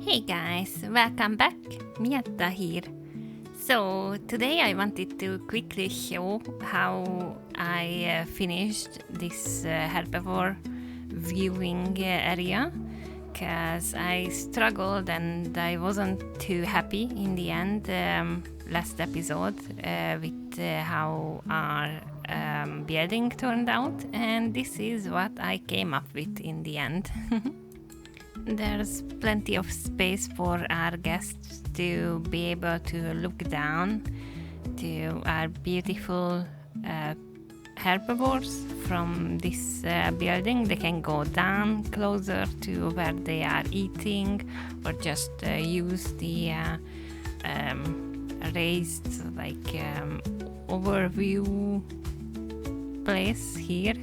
Hey guys, welcome back. Mietta here. So today I wanted to quickly show how I finished this herbivore viewing area because I struggled and I wasn't too happy in the end last episode with how our building turned out, and this is what I came up with in the end. There's plenty of space for our guests to be able to look down to our beautiful herbivores from this building. They can go down closer to where they are eating, or just use the raised overview place here,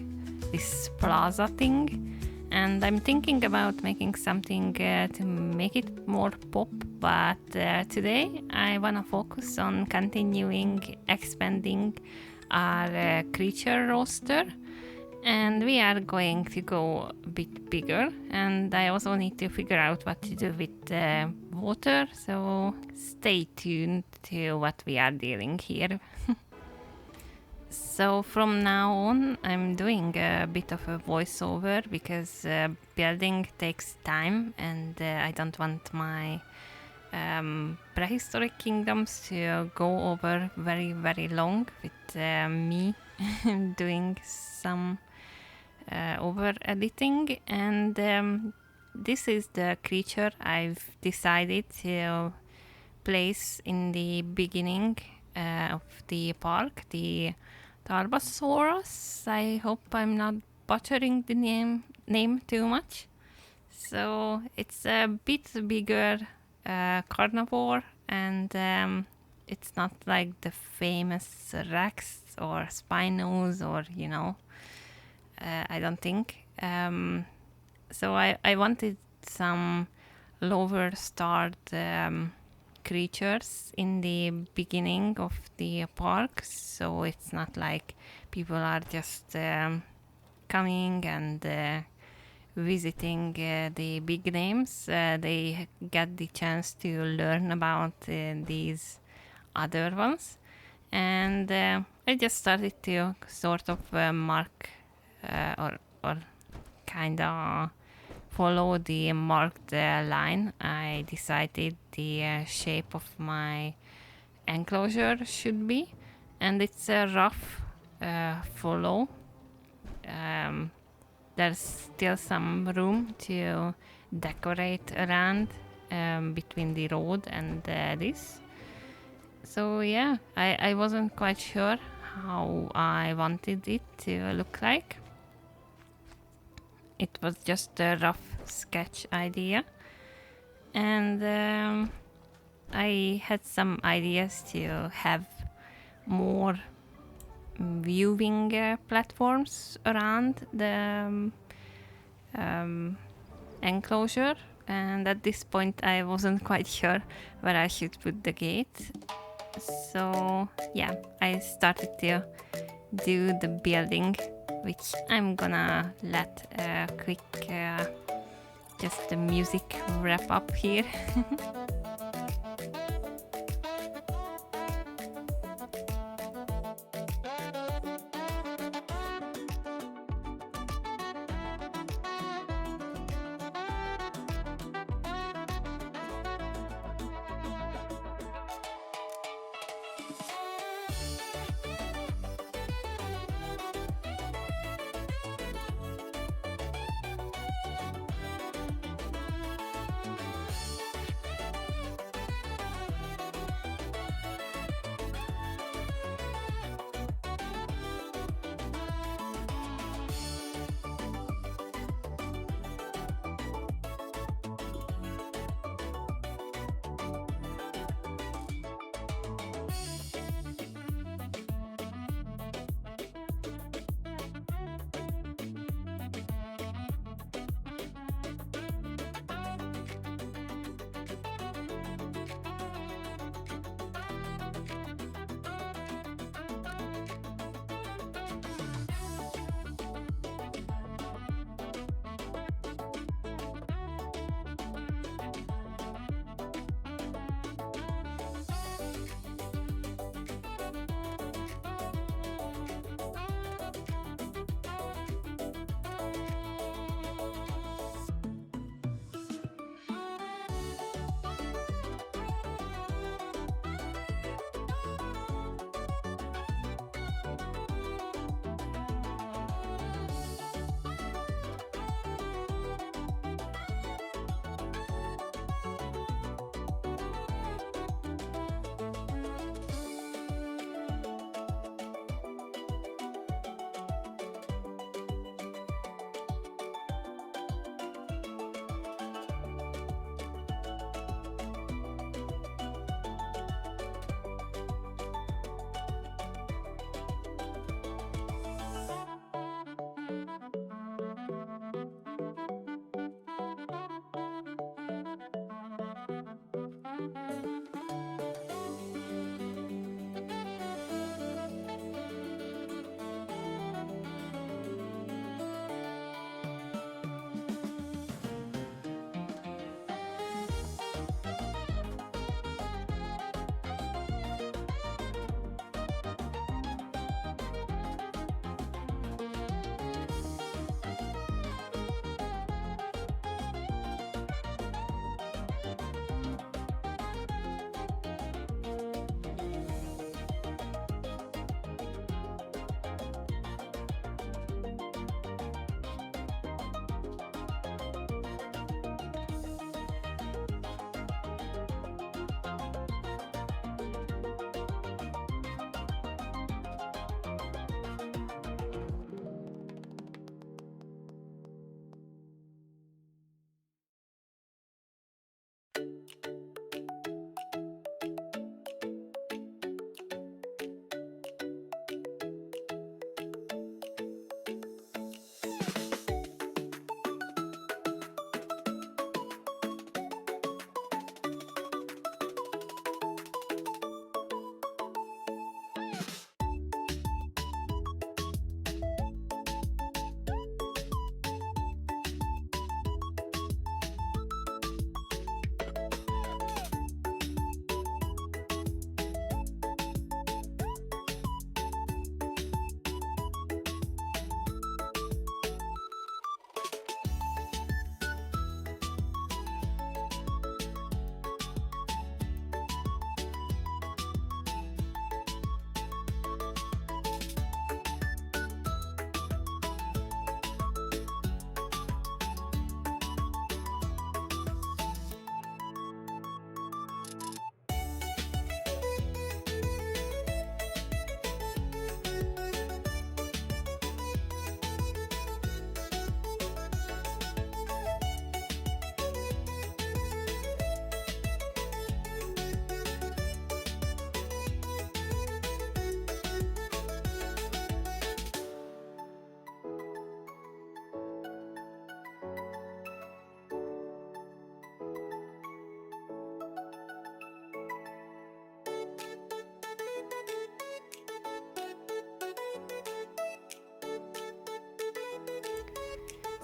this plaza thing. And I'm thinking about making something to make it more pop, but today I want to focus on continuing expanding our creature roster, and we are going to go a bit bigger, and I also need to figure out what to do with water, so stay tuned to what we are doing here. So from now on, I'm doing a bit of a voiceover because building takes time, and I don't want my Prehistoric Kingdoms to go over very, very long with me doing some over editing. And this is the creature I've decided to place in the beginning of the park, the Tarbosaurus. I hope I'm not butchering the name too much. So it's a bit bigger carnivore, and it's not like the famous Rex or Spinos, or I don't think. So I wanted some lower starred creatures in the beginning of the park, so it's not like people are just coming and visiting the big names. They get the chance to learn about these other ones, and I just started to sort of mark or kind of follow the marked line. I decided the shape of my enclosure should be, and it's a rough follow. There's still some room to decorate around between the road and this. So yeah, I wasn't quite sure how I wanted it to look like. It was just a rough sketch idea, and I had some ideas to have more viewing platforms around the enclosure, and at this point I wasn't quite sure where I should put the gate. So yeah, I started to do the building, which I'm gonna let a quick just the music wrap up here.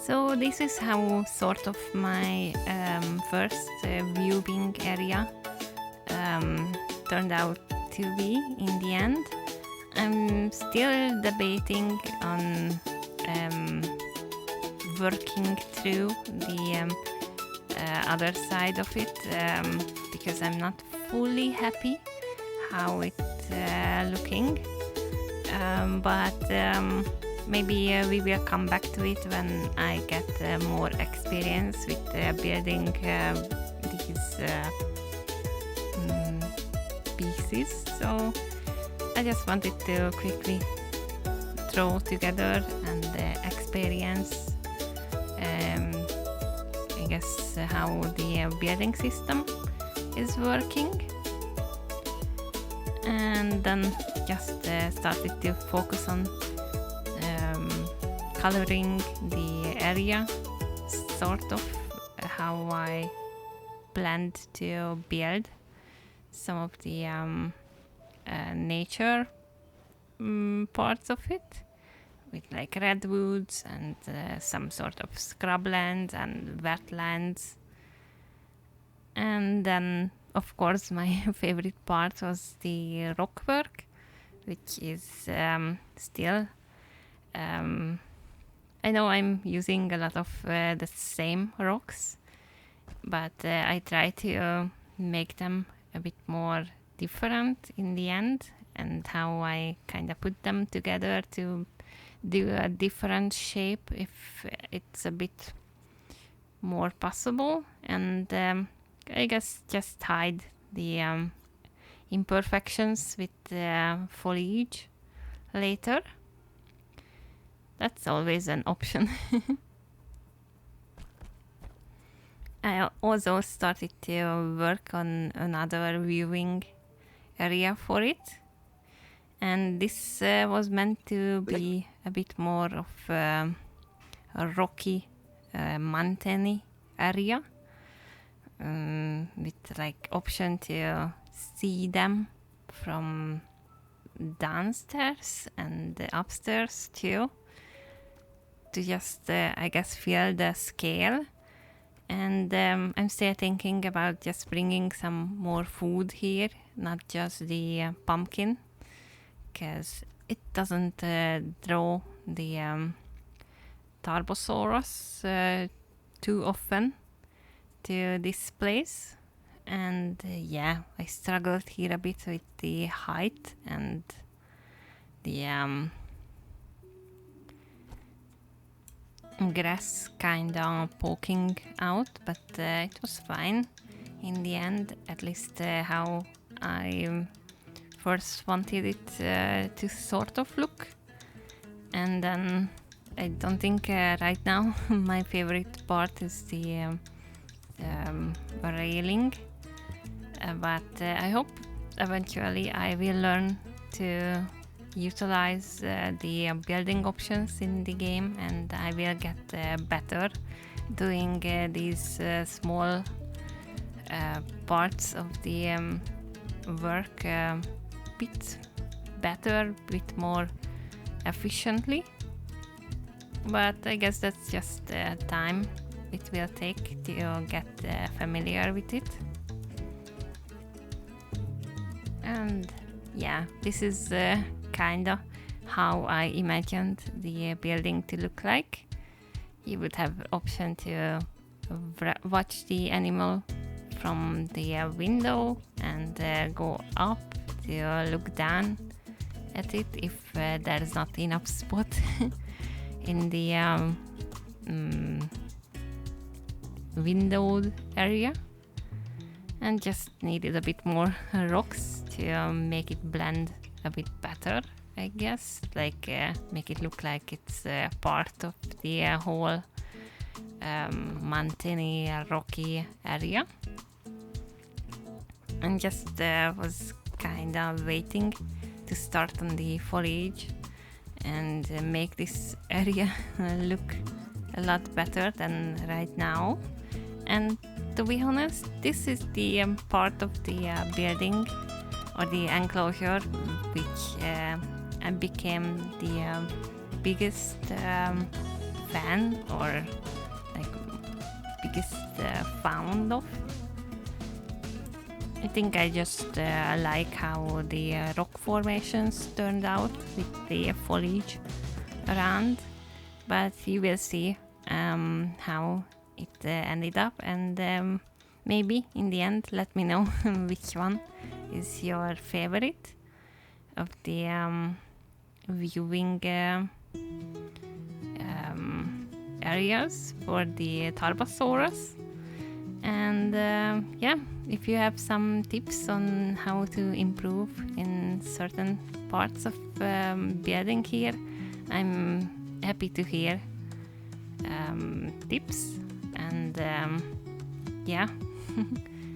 So this is how sort of my first viewing area turned out to be in the end. I'm still debating on working through the other side of it because I'm not fully happy how it's looking, but maybe we will come back to it when I get more experience with building these pieces. So I just wanted to quickly throw together and experience I guess how the building system is working, and then just started to focus on coloring the area, sort of how I planned to build some of the nature parts of it, with like redwoods and some sort of scrublands and wetlands. And then, of course, my favorite part was the rock work, which is still... I know I'm using a lot of the same rocks, but I try to make them a bit more different in the end, and how I kind of put them together to do a different shape if it's a bit more possible, and I guess just hide the imperfections with foliage later. That's always an option. I also started to work on another viewing area for it, and this was meant to be a bit more of a rocky, mountainy area, with like option to see them from downstairs and upstairs too, to just I guess feel the scale. And I'm still thinking about just bringing some more food here, not just the pumpkin, because it doesn't draw the Tarbosaurus too often to this place. And yeah, I struggled here a bit with the height and the grass kind of poking out, but it was fine in the end, at least how I first wanted it to sort of look. And then I don't think right now my favorite part is the railing, but I hope eventually I will learn to utilize the building options in the game, and I will get better doing these small parts of the work a bit better, bit more efficiently. But I guess that's just time it will take to get familiar with it. And yeah, this is kinda how I imagined the building to look like. You would have option to watch the animal from the window and go up to look down at it if there's not enough spot in the windowed area, and just needed a bit more rocks to make it blend a bit better, I guess, like make it look like it's part of the whole mountainy, rocky area. And just was kind of waiting to start on the foliage and make this area look a lot better than right now. And to be honest, this is the part of the building or the enclosure which became the biggest fan or like biggest fan of. I think I just like how the rock formations turned out with the foliage around, but you will see how it ended up, and maybe in the end let me know which one is your favorite of the viewing areas for the Tarbosaurus. And yeah, if you have some tips on how to improve in certain parts of building here, I'm happy to hear tips. And yeah,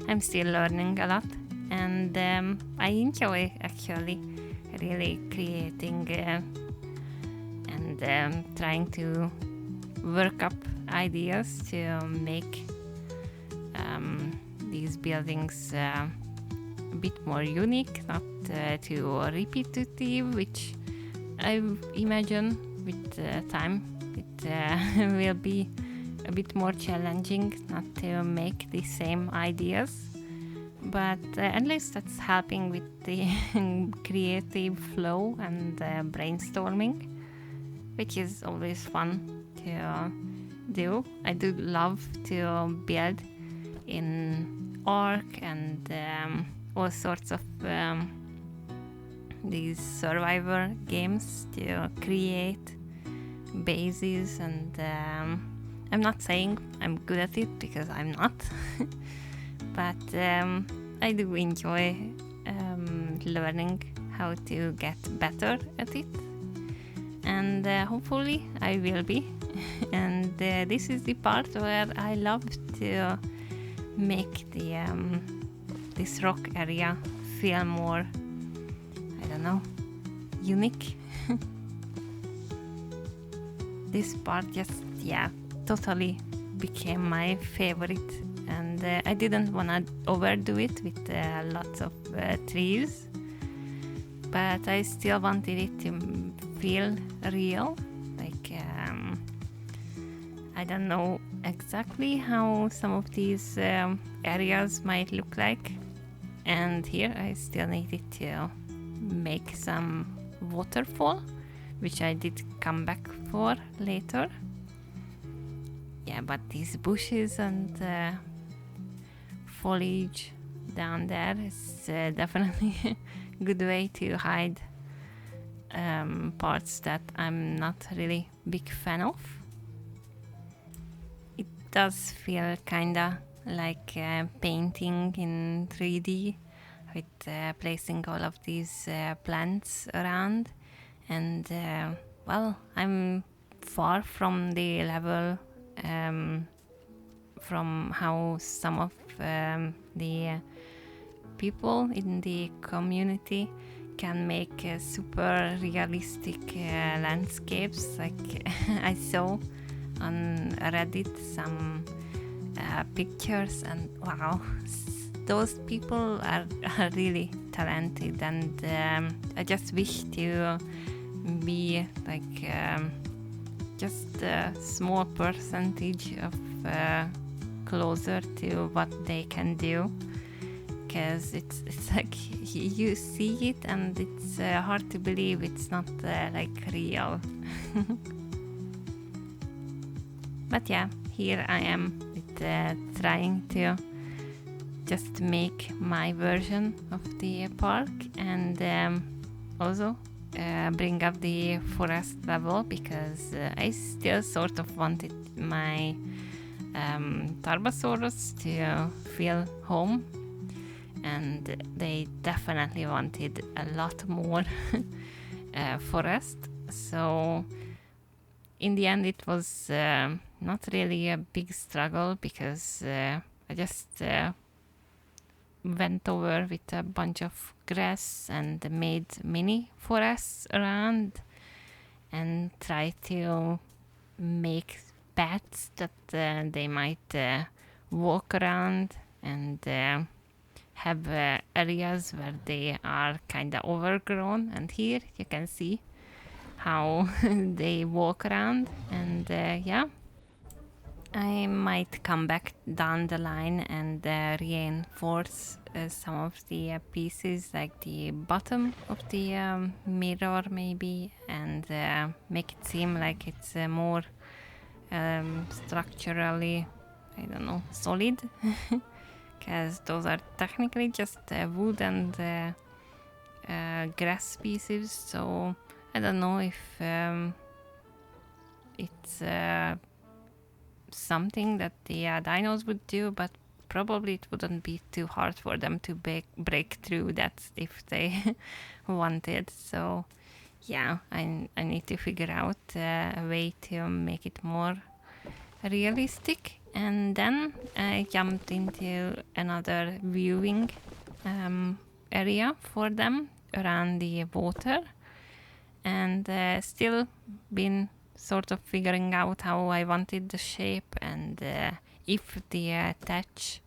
I'm still learning a lot, and I enjoy actually really creating and trying to work up ideas to make these buildings a bit more unique, not too repetitive, which I imagine with time it will be a bit more challenging not to make the same ideas, but at least that's helping with the creative flow and brainstorming, which is always fun to do. I do love to build in Ark and all sorts of these survivor games to create bases, and I'm not saying I'm good at it because I'm not, but I do enjoy learning how to get better at it, and hopefully I will be. And this is the part where I love to make the this rock area feel more, I don't know, unique. This part just, yeah, totally became my favorite, and I didn't want to overdo it with lots of trees, but I still wanted it to feel real. Like I don't know exactly how some of these areas might look like, and here I still needed to make some waterfall, which I did come back for later. Yeah, but these bushes and foliage down there is definitely a good way to hide parts that I'm not really big fan of. It does feel kinda like painting in 3D with placing all of these plants around, and well, I'm far from the level from how some of the people in the community can make super realistic landscapes. Like I saw on Reddit some pictures, and wow, those people are really talented, and I just wish to be like just a small percentage of closer to what they can do, because it's like you see it and it's hard to believe it's not like real. But yeah, here I am with trying to just make my version of the park, and also bring up the forest level, because I still sort of wanted my Tarbosaurus to feel home, and they definitely wanted a lot more forest. So in the end it was not really a big struggle, because I just went over with a bunch of grass and made mini forests around, and tried to make paths that they might walk around, and have areas where they are kind of overgrown. And here you can see how they walk around. And yeah, I might come back down the line and reinforce some of the pieces, like the bottom of the mirror maybe, and make it seem like it's more structurally, I don't know, solid, because those are technically just wood and grass pieces. So I don't know if it's something that the dinos would do, but probably it wouldn't be too hard for them to break through that if they wanted. So yeah, I need to figure out a way to make it more realistic. And then I jumped into another viewing area for them around the water, and still been sort of figuring out how I wanted the shape, and if the thatch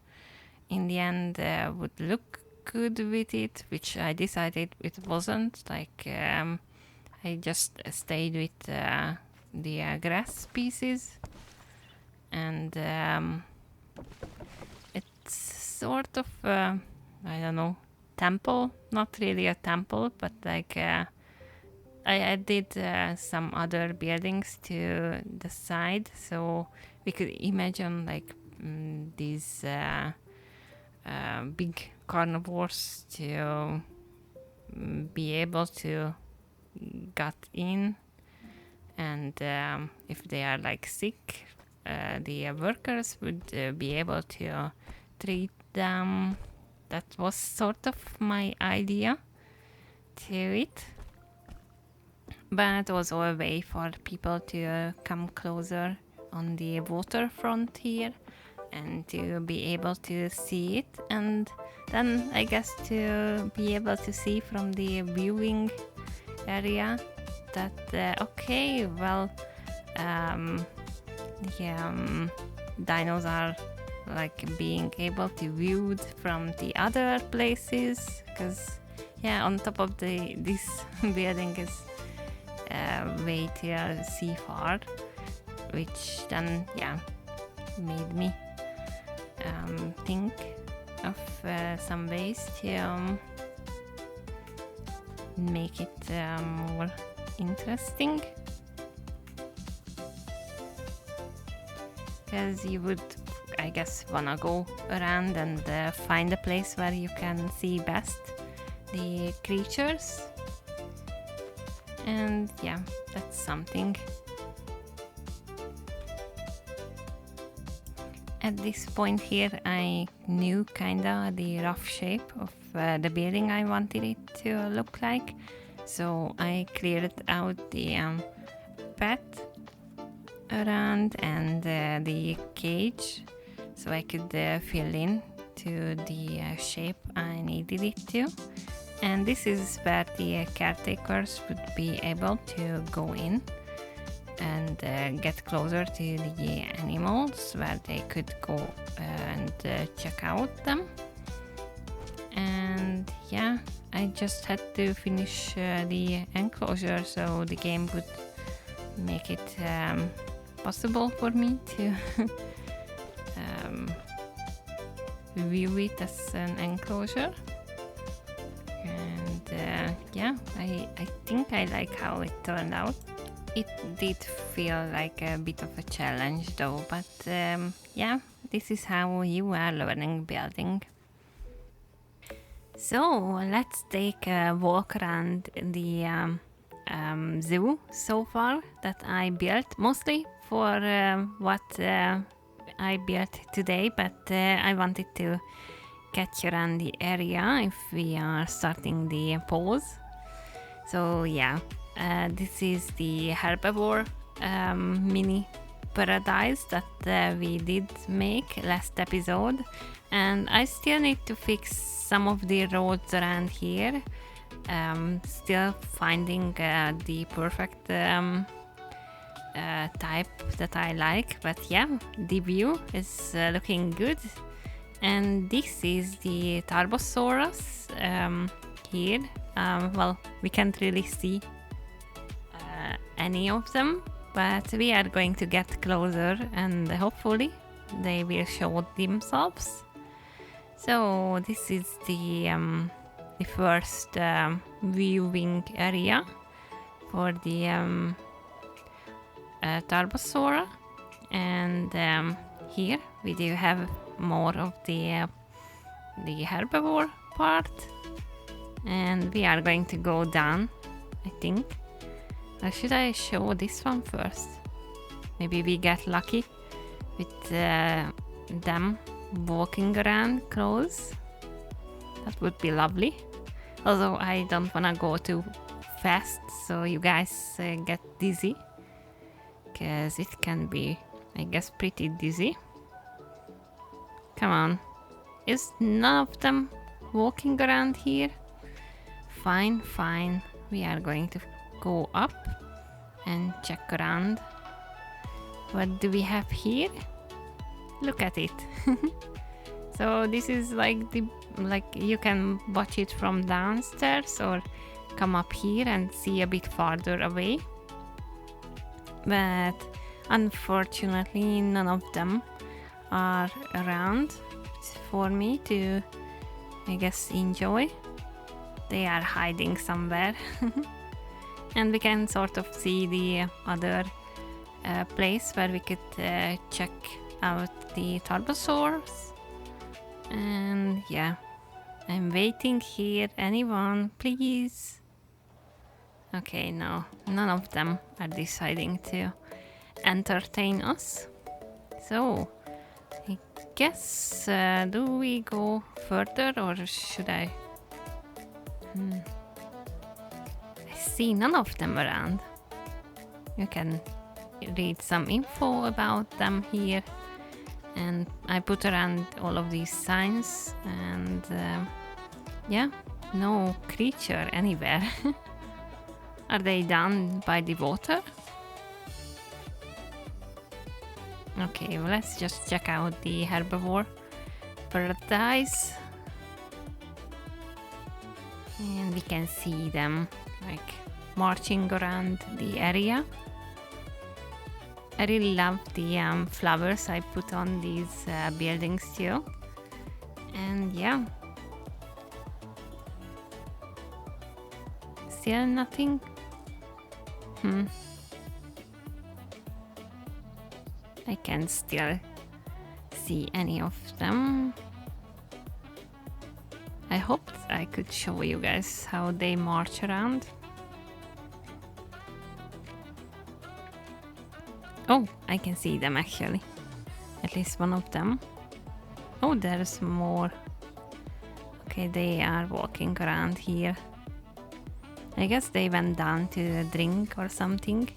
in the end would look good with it, which I decided it wasn't. Like I just stayed with the grass pieces, and it's sort of I don't know, temple, not really a temple, but like I added some other buildings to the side, so we could imagine like these big carnivores to be able to get in, and if they are like sick, the workers would be able to treat them. That was sort of my idea to it. But also a way for people to come closer on the waterfront here and to be able to see it, and then I guess to be able to see from the viewing area that okay, well, the dinos are like being able to view from the other places, because yeah, on top of this building is way to see far, which then yeah made me think of some ways to make it more interesting, because you would, I guess, wanna go around and find a place where you can see best the creatures. And yeah, that's something. At this point here, I knew kinda the rough shape of the building I wanted it to look like, so I cleared out the path around and the cage, so I could fill in to the shape I needed it to. And this is where the caretakers would be able to go in and get closer to the animals, where they could go and check out them. And yeah, I just had to finish the enclosure, so the game would make it possible for me to view it as an enclosure. And yeah, I think I like how it turned out. It did feel like a bit of a challenge though, but yeah, this is how you are learning building. So let's take a walk around the zoo so far that I built, mostly for what I built today, but I wanted to catch around the area if we are starting the pause. So yeah, this is the herbivore mini paradise that we did make last episode, and I still need to fix some of the roads around here. Still finding the perfect type that I like, but yeah, the view is looking good. And this is the Tarbosaurus here. Well, we can't really see any of them, but we are going to get closer and hopefully they will show themselves. So this is the first viewing area for the Tarbosaurus, and here we do have more of the herbivore part, and we are going to go down, I think. Or should I show this one first? Maybe we get lucky with them walking around close. That would be lovely. Although I don't wanna go too fast so you guys get dizzy, because it can be, I guess, pretty dizzy. Come on. Is none of them walking around here? Fine, fine. We are going to go up and check around. What do we have here? Look at it. So this is like you can watch it from downstairs or come up here and see a bit farther away. But unfortunately none of them are around for me to, I guess, enjoy. They are hiding somewhere. And we can sort of see the other place where we could check out the Tarbosaurus. And yeah, I'm waiting here. Anyone, please? Okay, no, none of them are deciding to entertain us. So, I guess, do we go further or should I? I see none of them around. You can read some info about them here. And I put around all of these signs, and yeah, no creature anywhere. Are they down by the water? Okay, well, let's just check out the herbivore paradise. And we can see them like marching around the area. I really love the flowers I put on these buildings too. And yeah. Still nothing? I can still see any of them. I hoped I could show you guys how they march around. Oh, I can see them actually. At least one of them. Oh, there's more. Okay, they are walking around here. I guess they went down to drink or something.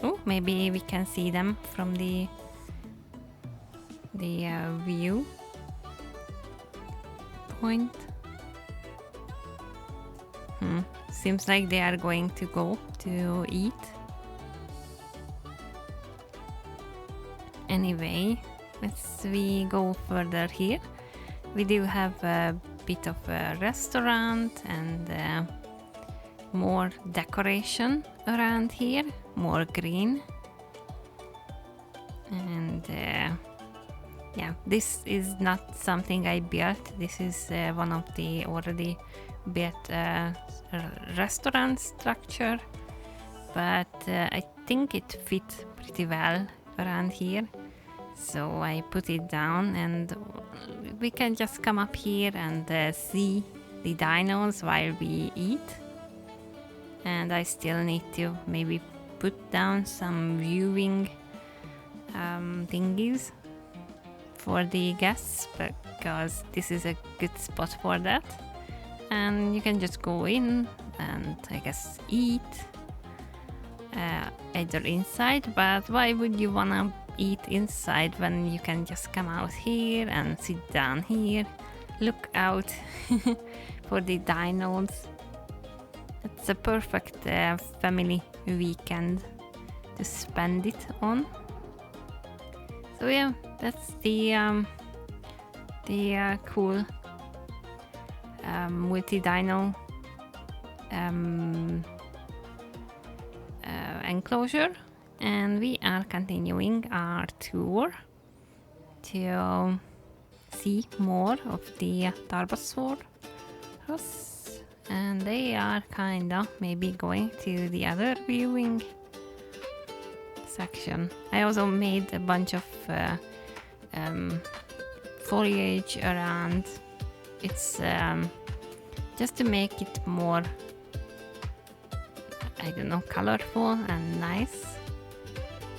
Oh, maybe we can see them from the view point. Seems like they are going to go to eat. Anyway, let's we go further here. We do have a bit of a restaurant and more decoration around here, more green. And yeah, this is not something I built. This is one of the already built restaurant structure, but I think it fits pretty well around here. So I put it down and we can just come up here and see the dinos while we eat. And I still need to maybe put down some viewing thingies for the guests, because this is a good spot for that. And you can just go in and I guess eat either inside, but why would you wanna eat inside when you can just come out here and sit down here, look out for the dinos. It's a perfect family weekend to spend it on. So yeah, that's the cool multi-dino enclosure, and we are continuing our tour to see more of the Tarbosaurus, and they are kinda maybe going to the other viewing section. I also made a bunch of foliage around. It's just to make it more, I don't know, colorful and nice.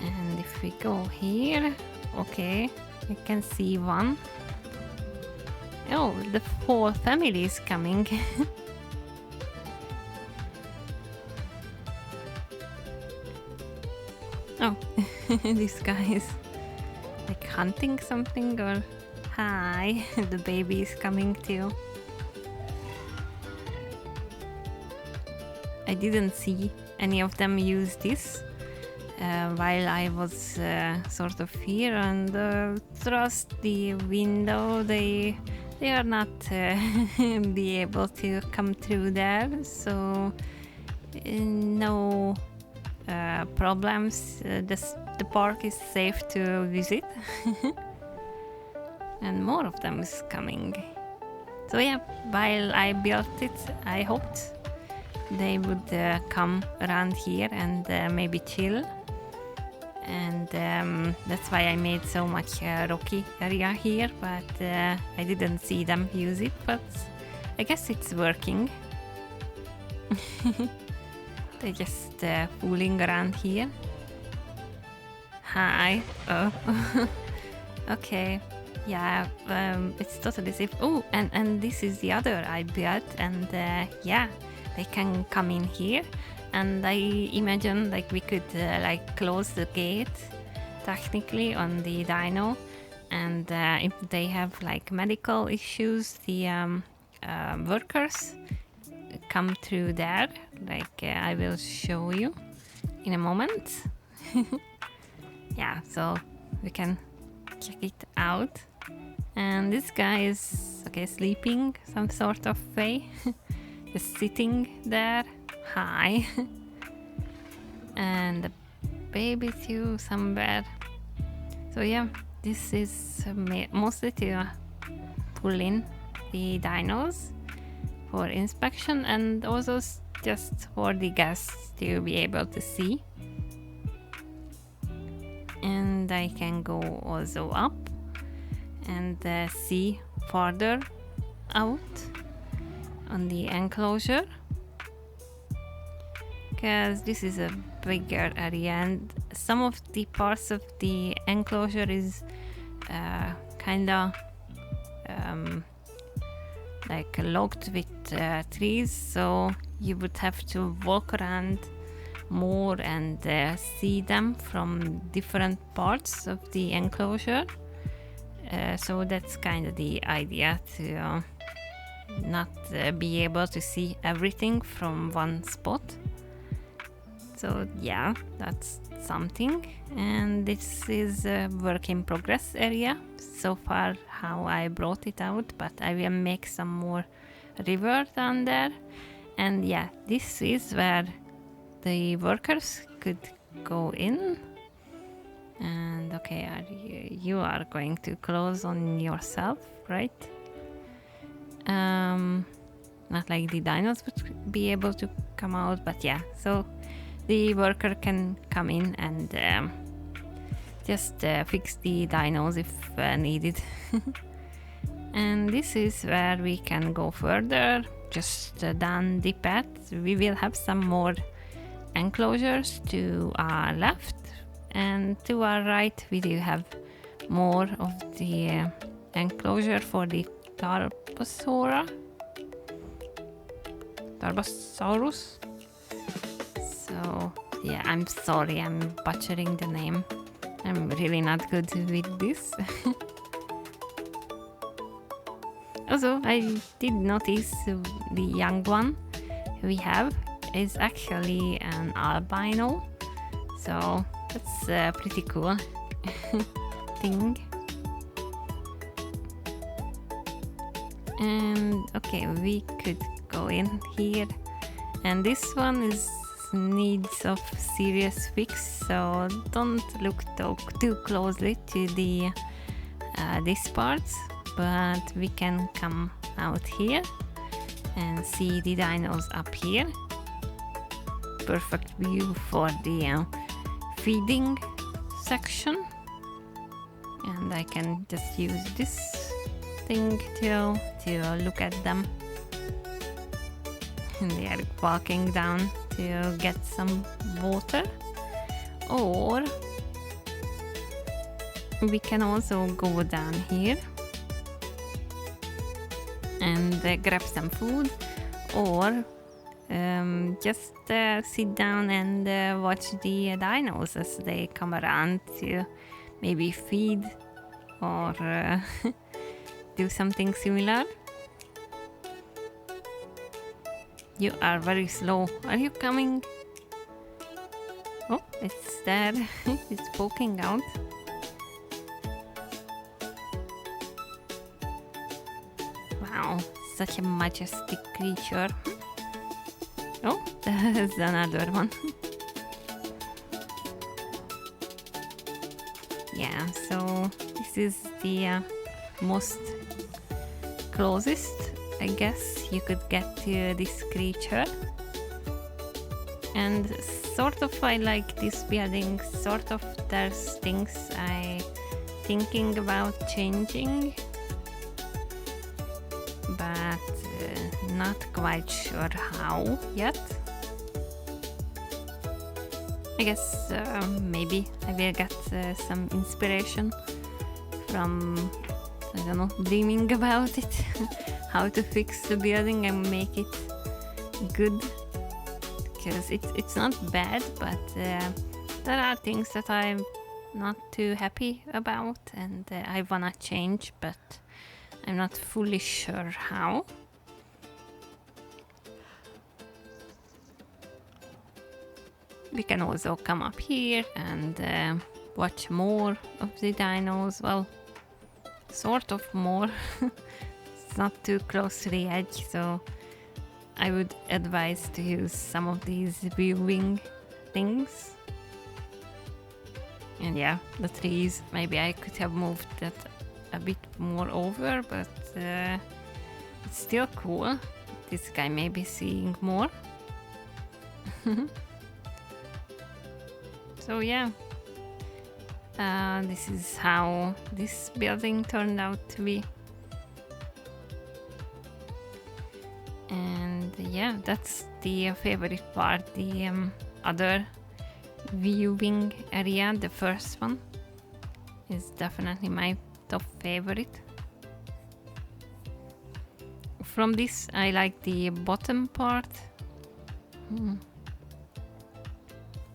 And if we go here, okay, I can see one. Oh, the whole family is coming. Oh, this guy is like hunting something, or hi, the baby is coming too. I didn't see any of them use this while I was sort of here and trust the window. They are not be able to come through there, so no problems. The park is safe to visit. And more of them is coming. So yeah, while I built it, I hoped they would come around here and maybe chill. And that's why I made so much rocky area here, but I didn't see them use it, but I guess it's working. They're just fooling around here. Hi. Oh. Okay. Yeah, it's totally safe. Oh, and this is the other I built, and yeah, they can come in here. And I imagine like we could like close the gate technically on the dino, and if they have like medical issues, the workers come through there. Like I will show you in a moment. Yeah, so we can check it out. And this guy is okay, sleeping some sort of way. Just sitting there. Hi. And the baby too somewhere. So yeah, this is mostly to pull in the dinos for inspection, and also just for the guests to be able to see. And I can go also up and see farther out on the enclosure, because this is a bigger area, and some of the parts of the enclosure is kinda like locked with trees, so you would have to walk around more and see them from different parts of the enclosure. So that's kind of the idea, to not be able to see everything from one spot. So yeah, that's something. And this is a work in progress area so far how I brought it out, but I will make some more river down there. And yeah, this is where the workers could go in. And okay, you are going to close on yourself, right? Not like the dinos would be able to come out, but yeah, so the worker can come in and just fix the dinos if needed. And this is where we can go further, just down the path. We will have some more enclosures to our left, and to our right we do have more of the enclosure for the Tarbosaurus. So yeah, I'm sorry, I'm butchering the name. I'm really not good with this. Also, I did notice the young one we have is actually an albino, so that's a pretty cool thing. And okay, we could go in here, and this one is needs of serious fix, so don't look too closely to the this parts, but we can come out here and see the dinos up here. Perfect view for the feeding section, and I can just use this thing to look at them. And they are walking down to get some water, or we can also go down here and grab some food, or just sit down and watch the dinos as they come around to maybe feed or do something similar. You are very slow. Are you coming? Oh, it's there. It's poking out. Wow, such a majestic creature. Oh, there's another one. Yeah, so this is the most closest, I guess, you could get to this creature. And sort of I like this building, sort of there's things I thinking about changing, but not quite sure how yet. I guess maybe I will get some inspiration from, I don't know, dreaming about it, how to fix the building and make it good, because it's not bad, but there are things that I'm not too happy about and I wanna change, but I'm not fully sure how. We can also come up here and watch more of the dinos. Well, sort of more. It's not too close to the edge, so I would advise to use some of these viewing things. And yeah, the trees, maybe I could have moved that a bit more over, but it's still cool. This guy may be seeing more. So yeah, this is how this building turned out to be. And yeah, that's the favorite part, the other viewing area. The first one is definitely my top favorite. From this, I like the bottom part.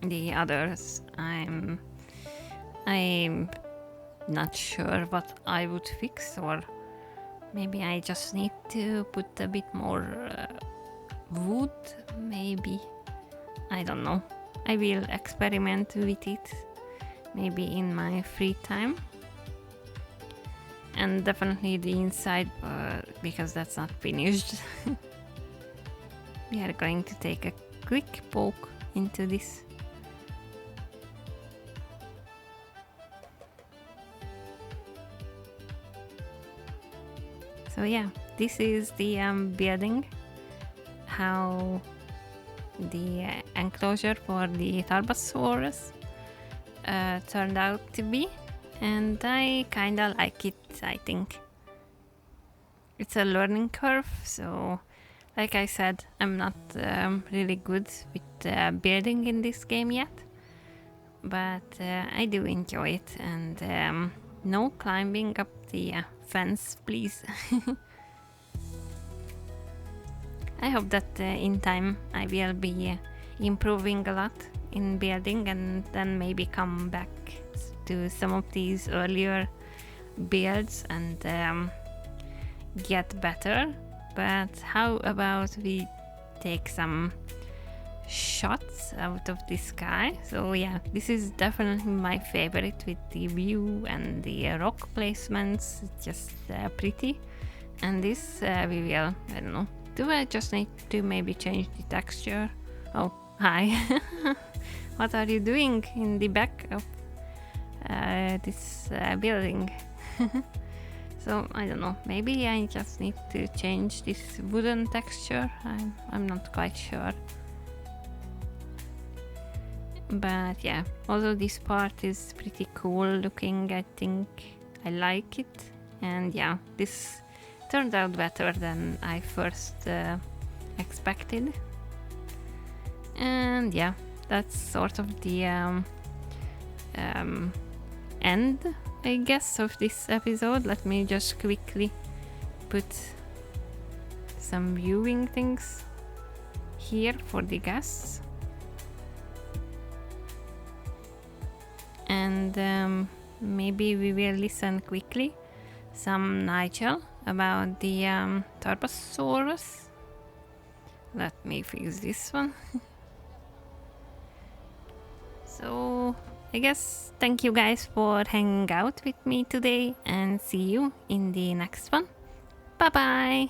The others, I'm not sure what I would fix, or maybe I just need to put a bit more wood, maybe. I don't know. I will experiment with it, maybe in my free time. And definitely the inside, because that's not finished. We are going to take a quick poke into this. So yeah, this is the building, how the enclosure for the Tarbosaurus turned out to be, and I kinda like it, I think. It's a learning curve, so like I said, I'm not really good with building in this game yet, but I do enjoy it, and no climbing up the fence, please. I hope that in time I will be improving a lot in building, and then maybe come back to some of these earlier builds and get better. But how about we take some shots out of the sky? So yeah, this is definitely my favorite, with the view and the rock placements. It's just pretty, And this we will, I don't know. Do I just need to maybe change the texture? Oh, hi. What are you doing in the back of this building? So I don't know, maybe I just need to change this wooden texture. I'm not quite sure. But yeah, although this part is pretty cool looking, I think I like it. And yeah, this turned out better than I first expected. And yeah, that's sort of the end, I guess, of this episode. Let me just quickly put some viewing things here for the guests. And maybe we will listen quickly some Nigel about the Tarbosaurus. Let me fix this one. So I guess thank you guys for hanging out with me today, and see you in the next one. Bye bye!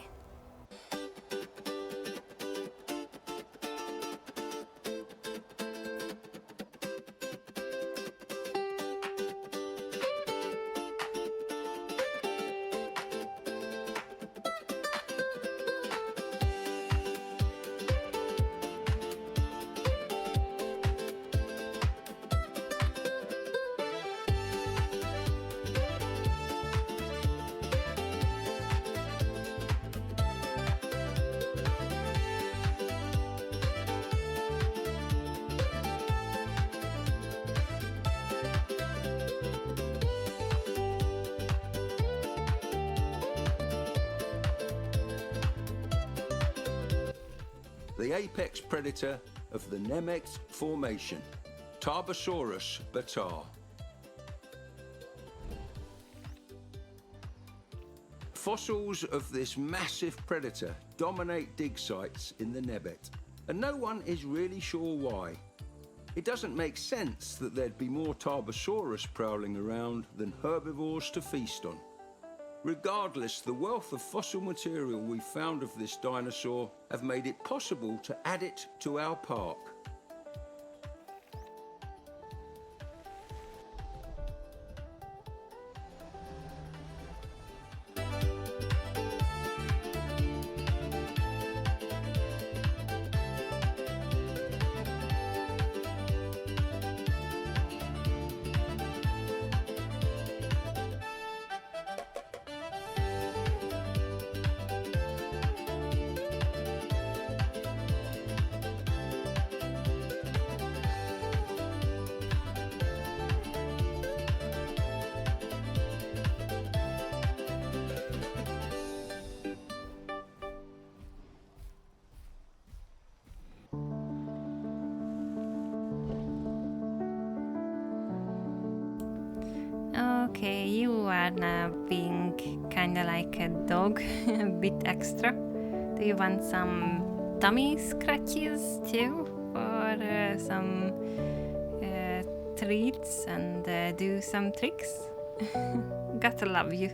The apex predator of the Nemegt Formation, Tarbosaurus batar. Fossils of this massive predator dominate dig sites in the Nemegt, and no one is really sure why. It doesn't make sense that there'd be more Tarbosaurus prowling around than herbivores to feast on. Regardless, the wealth of fossil material we found of this dinosaur have made it possible to add it to our park. Okay, you are now being kinda like a dog, a bit extra. Do you want some tummy scratches too? Or some treats and do some tricks? Gotta love you.